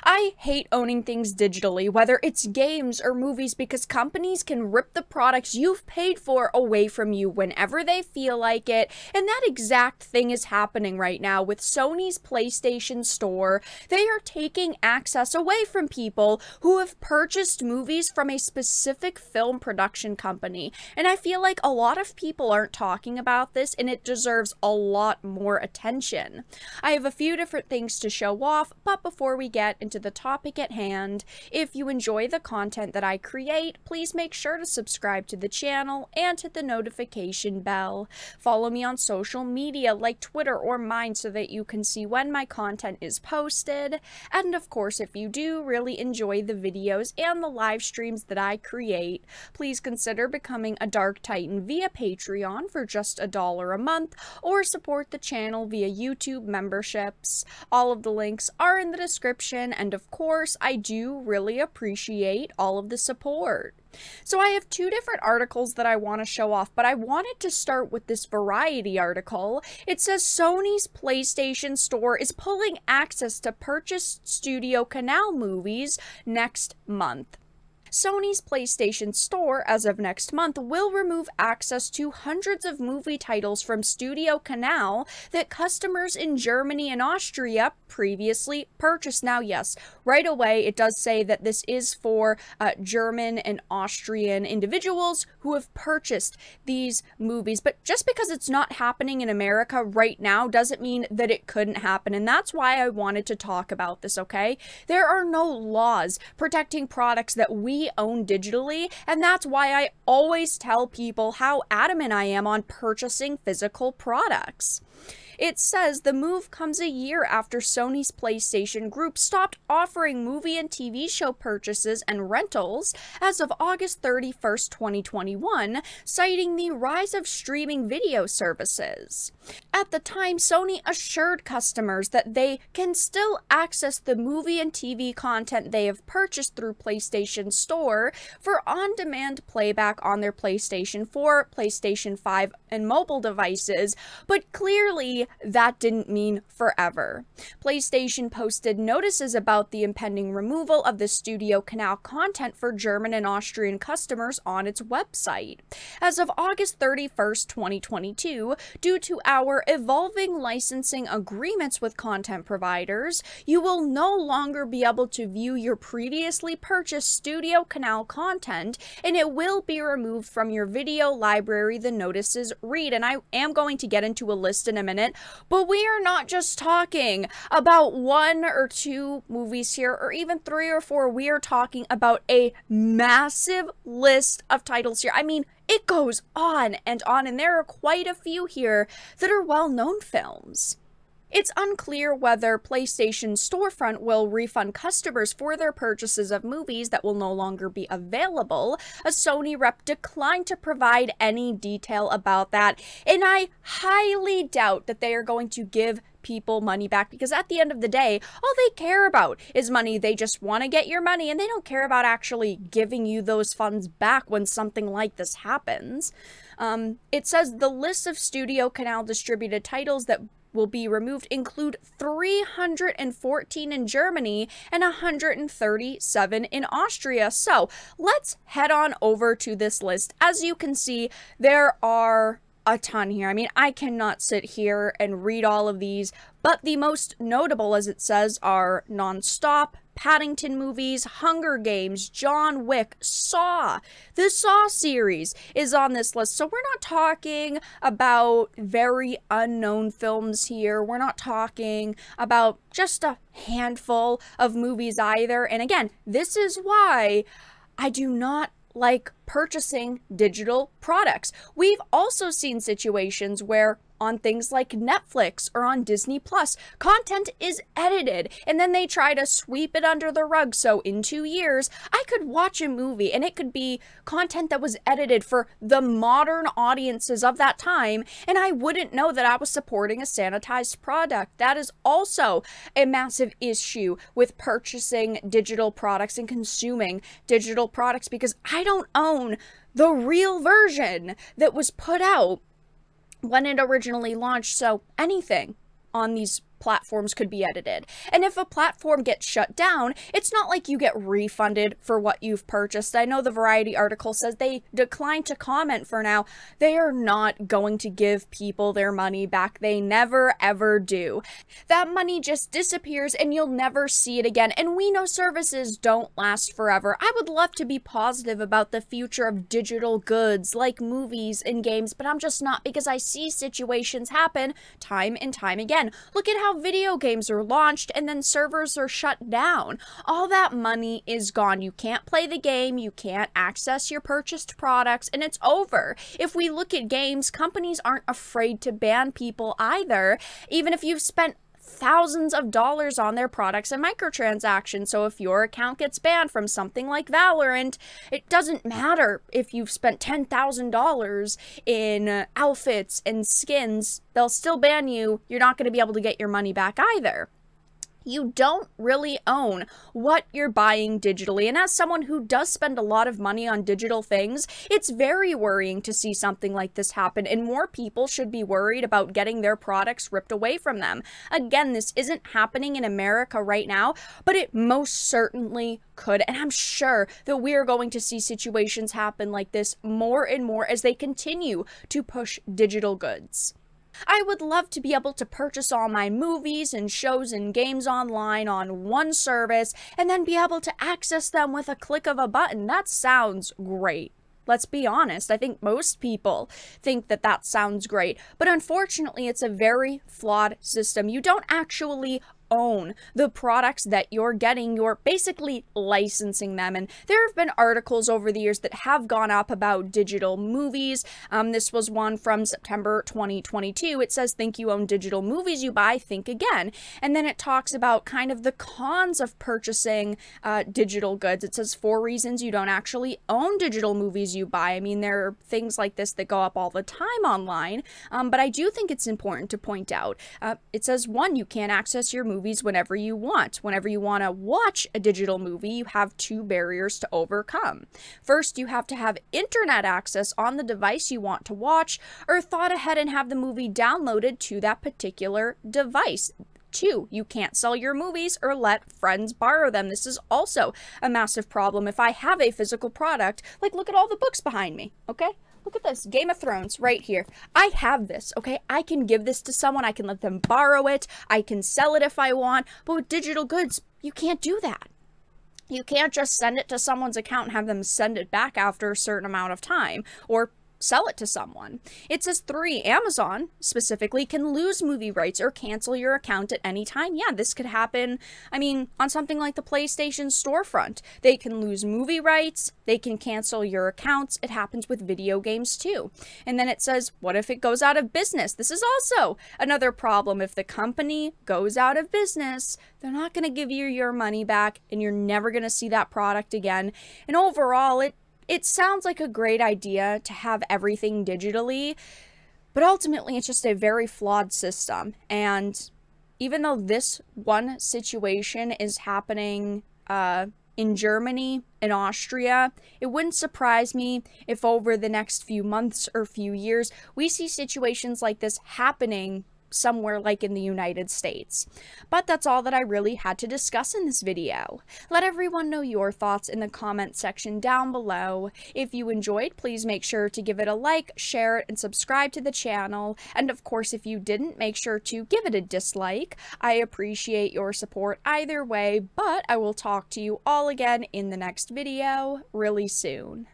I hate owning things digitally, whether it's games or movies, because companies can rip the products you've paid for away from you whenever they feel like it, and that exact thing is happening right now with Sony's PlayStation Store. They are taking access away from people who have purchased movies from a specific film production company, and I feel like a lot of people aren't talking about this, and it deserves a lot more attention. I have a few different things to show off, but before we get into the topic at hand, if you enjoy the content that I create, please make sure to subscribe to the channel and hit the notification bell. Follow me on social media like Twitter or mine so that you can see when my content is posted. And of course, if you do really enjoy the videos and the live streams that I create, please consider becoming a Dark Titan via Patreon for just $1 a month, or support the channel via YouTube memberships. All of the links are in the description, and of course, I do really appreciate all of the support. So I have two different articles that I want to show off, but I wanted to start with this Variety article. It says Sony's PlayStation Store is pulling access to purchased Studio Canal movies next month. Sony's PlayStation Store, as of next month, will remove access to hundreds of movie titles from Studio Canal that customers in Germany and Austria previously purchased. Now, yes, right away it does say that this is for German and Austrian individuals who have purchased these movies, but just because it's not happening in America right now doesn't mean that it couldn't happen, and that's why I wanted to talk about this, okay? There are no laws protecting products that we own digitally, and that's why I always tell people how adamant I am on purchasing physical products. It says the move comes a year after Sony's PlayStation Group stopped offering movie and TV show purchases and rentals as of August 31st, 2021, citing the rise of streaming video services. At the time, Sony assured customers that they can still access the movie and TV content they have purchased through PlayStation Store for on-demand playback on their PlayStation 4, PlayStation 5, and mobile devices, but clearly that didn't mean forever. PlayStation posted notices about the impending removal of the Studio Canal content for German and Austrian customers on its website. As of August 31st, 2022, due to our evolving licensing agreements with content providers, you will no longer be able to view your previously purchased Studio Canal content, and it will be removed from your video library, the notices read. And I am going to get into a list in a minute, but we are not just talking about one or two movies here, or even 3 or 4. We are talking about a massive list of titles here. I mean, it goes on, and there are quite a few here that are well-known films. It's unclear whether PlayStation Storefront will refund customers for their purchases of movies that will no longer be available. A Sony rep declined to provide any detail about that, and I highly doubt that they are going to give people money back, because at the end of the day, all they care about is money. They just want to get your money, and they don't care about actually giving you those funds back when something like this happens. It says the list of Studio Canal distributed titles that will be removed include 314 in Germany and 137 in Austria. So let's head on over to this list. As you can see, there are a ton here. I mean, I cannot sit here and read all of these, but the most notable, as it says, are Nonstop, Paddington movies, Hunger Games, John Wick, Saw. The Saw series is on this list. So we're not talking about very unknown films here. We're not talking about just a handful of movies either. And again, this is why I do not like purchasing digital products. We've also seen situations where on things like Netflix or on Disney Plus, content is edited and then they try to sweep it under the rug. So in 2 years, I could watch a movie and it could be content that was edited for the modern audiences of that time, and I wouldn't know that I was supporting a sanitized product. That is also a massive issue with purchasing digital products and consuming digital products, because I don't own the real version that was put out when it originally launched. So anything on these platforms could be edited. And if a platform gets shut down, it's not like you get refunded for what you've purchased. I know the Variety article says they declined to comment for now. They are not going to give people their money back. They never ever do. That money just disappears and you'll never see it again. And we know services don't last forever. I would love to be positive about the future of digital goods like movies and games, but I'm just not, because I see situations happen time and time again. Look at how video games are launched and then servers are shut down. All that money is gone. You can't play the game, you can't access your purchased products, and it's over. If we look at games, companies aren't afraid to ban people either, even if you've spent thousands of dollars on their products and microtransactions. So if your account gets banned from something like Valorant, it doesn't matter if you've spent $10,000 in outfits and skins, they'll still ban you. You're not going to be able to get your money back either. You don't really own what you're buying digitally. And as someone who does spend a lot of money on digital things, it's very worrying to see something like this happen. And more people should be worried about getting their products ripped away from them. Again, this isn't happening in America right now, but it most certainly could. And I'm sure that we are going to see situations happen like this more and more as they continue to push digital goods. I would love to be able to purchase all my movies and shows and games online on one service and then be able to access them with a click of a button. That sounds great. Let's be honest. I think most people think that that sounds great, but unfortunately, it's a very flawed system. You don't actually own the products that you're getting. You're basically licensing them. And there have been articles over the years that have gone up about digital movies. This was one from September 2022. It says, think you own digital movies you buy, think again. And then it talks about kind of the cons of purchasing digital goods. It says 4 reasons you don't actually own digital movies you buy. I mean, there are things like this that go up all the time online, but I do think it's important to point out. It says 1, you can't access your movies whenever you want. Whenever you want to watch a digital movie, you have 2 barriers to overcome. First, you have to have internet access on the device you want to watch, or thought ahead and have the movie downloaded to that particular device. 2, you can't sell your movies or let friends borrow them. This is also a massive problem. If I have a physical product, like look at all the books behind me, okay? Look at this, Game of Thrones right here. I have this, okay? I can give this to someone, I can let them borrow it, I can sell it if I want, but with digital goods, you can't do that. You can't just send it to someone's account and have them send it back after a certain amount of time, or sell it to someone. It says 3, Amazon specifically can lose movie rights or cancel your account at any time. Yeah, this could happen, I mean, on something like the PlayStation storefront. They can lose movie rights, they can cancel your accounts. It happens with video games too. And then it says, what if it goes out of business? This is also another problem. If the company goes out of business, they're not going to give you your money back and you're never going to see that product again. And overall, it sounds like a great idea to have everything digitally, but ultimately it's just a very flawed system. And even though this one situation is happening in Germany, in Austria, it wouldn't surprise me if over the next few months or few years, we see situations like this happening somewhere like in the United States. But that's all that I really had to discuss in this video. Let everyone know your thoughts in the comment section down below. If you enjoyed, please make sure to give it a like, share it, and subscribe to the channel. And of course, if you didn't, make sure to give it a dislike. I appreciate your support either way, but I will talk to you all again in the next video really soon.